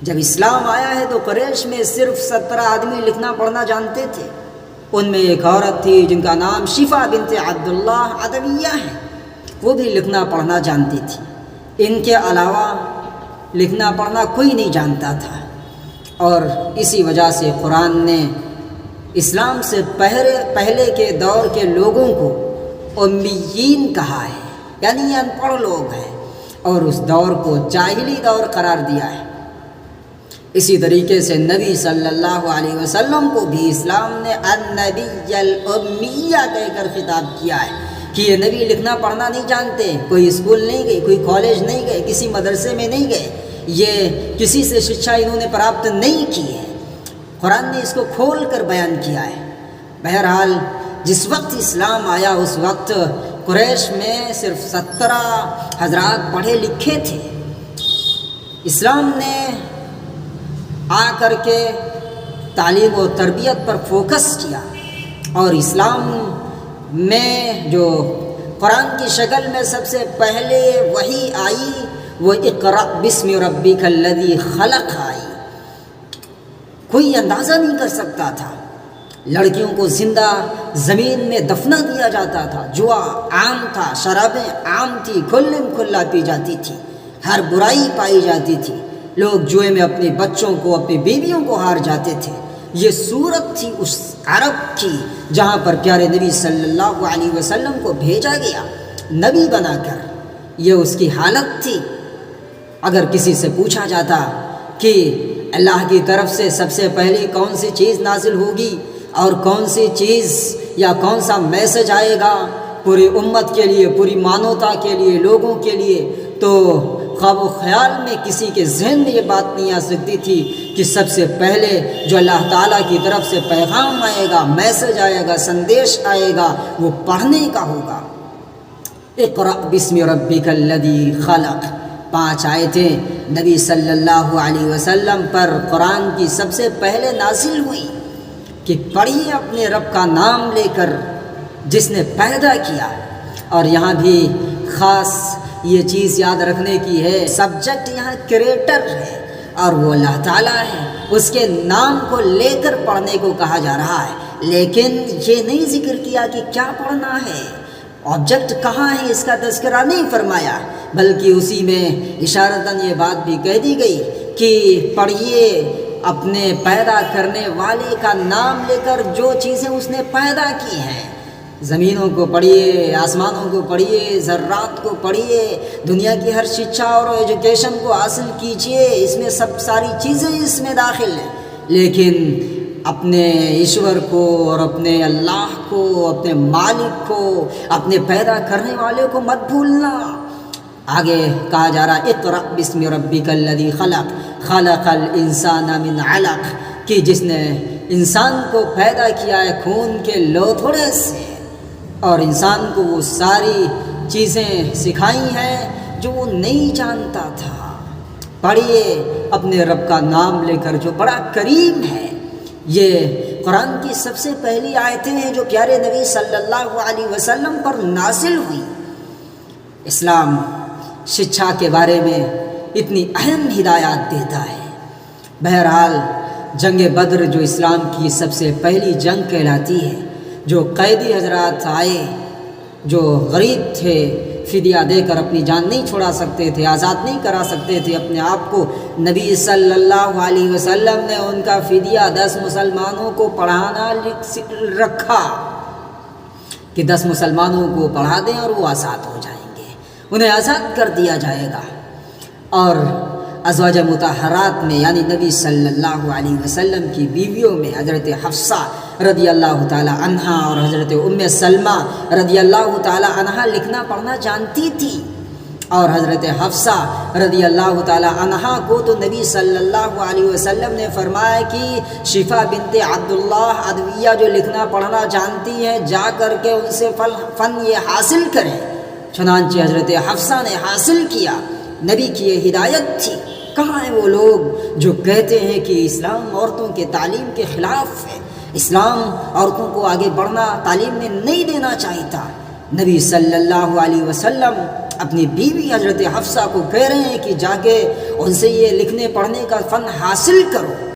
جب اسلام آیا ہے تو قریش میں صرف 17 آدمی لکھنا پڑھنا جانتے تھے۔ ان میں ایک عورت تھی جن کا نام شفا بنت عبداللہ عدویہ ہے، وہ بھی لکھنا پڑھنا جانتی تھی۔ ان کے علاوہ لکھنا پڑھنا کوئی نہیں جانتا تھا، اور اسی وجہ سے قرآن نے اسلام سے پہلے کے دور کے لوگوں کو امیین کہا ہے، یعنی ان پڑھ لوگ ہیں، اور اس دور کو جاہلی دور قرار دیا ہے۔ اسی طریقے سے نبی صلی اللہ علیہ وسلم کو بھی اسلام نے النبی الامیہ کہہ کر خطاب کیا ہے کہ یہ نبی لکھنا پڑھنا نہیں جانتے، کوئی اسکول نہیں گئے، کوئی کالج نہیں گئے، کسی مدرسے میں نہیں گئے، یہ کسی سے شکشا انہوں نے پراپت نہیں کی ہے۔ قرآن نے اس کو کھول کر بیان کیا ہے۔ بہرحال جس وقت اسلام آیا اس وقت قریش میں صرف 17 حضرات پڑھے لکھے تھے۔ اسلام نے آ کر کے تعلیم و تربیت پر فوکس کیا، اور اسلام میں جو قرآن کی شکل میں سب سے پہلے وحی آئی وہ اقرأ بسم ربک الذی خلق آئی۔ کوئی اندازہ نہیں کر سکتا تھا۔ لڑکیوں کو زندہ زمین میں دفنا دیا جاتا تھا، جوا عام تھا، شرابیں عام تھی، کھلم کھلا پی جاتی تھی، ہر برائی پائی جاتی تھی، لوگ جوئے میں اپنے بچوں کو، اپنی بیویوں کو ہار جاتے تھے۔ یہ صورت تھی اس عرب کی جہاں پر پیارے نبی صلی اللہ علیہ وسلم کو بھیجا گیا نبی بنا کر۔ یہ اس کی حالت تھی۔ اگر کسی سے پوچھا جاتا کہ اللہ کی طرف سے سب سے پہلے کون سی چیز نازل ہوگی اور کون سی چیز یا کون سا میسج آئے گا پوری امت کے لیے، پوری مانوتا کے لیے، لوگوں کے لیے، تو خواب و خیال میں کسی کے ذہن میں یہ بات نہیں آ سکتی تھی کہ سب سے پہلے جو اللہ تعالیٰ کی طرف سے پیغام آئے گا، میسج آئے گا، سندیش آئے گا، وہ پڑھنے کا ہوگا۔ اقرأ بسم ربک الذی خلق، 5 آیتیں نبی صلی اللہ علیہ وسلم پر قرآن کی سب سے پہلے نازل ہوئی کہ پڑھیے اپنے رب کا نام لے کر جس نے پیدا کیا۔ اور یہاں بھی خاص یہ چیز یاد رکھنے کی ہے، سبجیکٹ یہاں کریٹر ہے اور وہ اللہ تعالیٰ ہے، اس کے نام کو لے کر پڑھنے کو کہا جا رہا ہے، لیکن یہ نہیں ذکر کیا کہ کیا پڑھنا ہے، آبجیکٹ کہاں ہے اس کا تذکرہ نہیں فرمایا، بلکہ اسی میں اشارتاً یہ بات بھی کہہ دی گئی کہ پڑھیے اپنے پیدا کرنے والے کا نام لے کر جو چیزیں اس نے پیدا کی ہیں۔ زمینوں کو پڑھیے، آسمانوں کو پڑھیے، ذرات کو پڑھیے، دنیا کی ہر شکشا اور ایجوکیشن کو حاصل کیجیے، اس میں سب ساری چیزیں اس میں داخل ہیں، لیکن اپنے ایشور کو اور اپنے اللہ کو، اپنے مالک کو، اپنے پیدا کرنے والے کو مت بھولنا۔ آگے کہا جا رہا اقرأ بسم ربک الذی خلق، خلق الانسان من علق، کہ جس نے انسان کو پیدا کیا ہے خون کے لوتھڑے سے، اور انسان کو وہ ساری چیزیں سکھائی ہیں جو وہ نہیں جانتا تھا۔ پڑھیے اپنے رب کا نام لے کر جو بڑا کریم ہے۔ یہ قرآن کی سب سے پہلی آیتیں ہیں جو پیارے نبی صلی اللہ علیہ وسلم پر نازل ہوئی۔ اسلام شکشا کے بارے میں اتنی اہم ہدایات دیتا ہے۔ بہرحال جنگ بدر جو اسلام کی سب سے پہلی جنگ کہلاتی ہے، جو قیدی حضرات آئے، جو غریب تھے، فدیہ دے کر اپنی جان نہیں چھڑا سکتے تھے، آزاد نہیں کرا سکتے تھے اپنے آپ کو، نبی صلی اللہ علیہ وسلم نے ان کا فدیہ 10 مسلمانوں کو پڑھانا رکھا کہ 10 مسلمانوں کو پڑھا دیں اور وہ آزاد ہو جائیں گے، انہیں آزاد کر دیا جائے گا۔ اور ازواج مطہرات میں یعنی نبی صلی اللہ علیہ وسلم کی بیویوں میں حضرت حفصہ رضی اللہ تعالی عنہا اور حضرت ام سلمہ رضی اللہ تعالی عنہا لکھنا پڑھنا جانتی تھی، اور حضرت حفصہ رضی اللہ تعالی عنہا کو تو نبی صلی اللہ علیہ وسلم نے فرمایا کہ شفا بنت عبداللہ عدویہ جو لکھنا پڑھنا جانتی ہیں جا کر کے ان سے فن یہ حاصل کریں۔ چنانچہ حضرت حفصہ نے حاصل کیا، نبی کی یہ ہدایت تھی۔ کہاں ہیں وہ لوگ جو کہتے ہیں کہ اسلام عورتوں کے تعلیم کے خلاف ہے، اسلام عورتوں کو آگے بڑھنا تعلیم میں نہیں دینا چاہتا؟ نبی صلی اللہ علیہ وسلم اپنی بیوی حضرت حفصہ کو کہہ رہے ہیں کہ جا کے ان سے یہ لکھنے پڑھنے کا فن حاصل کرو۔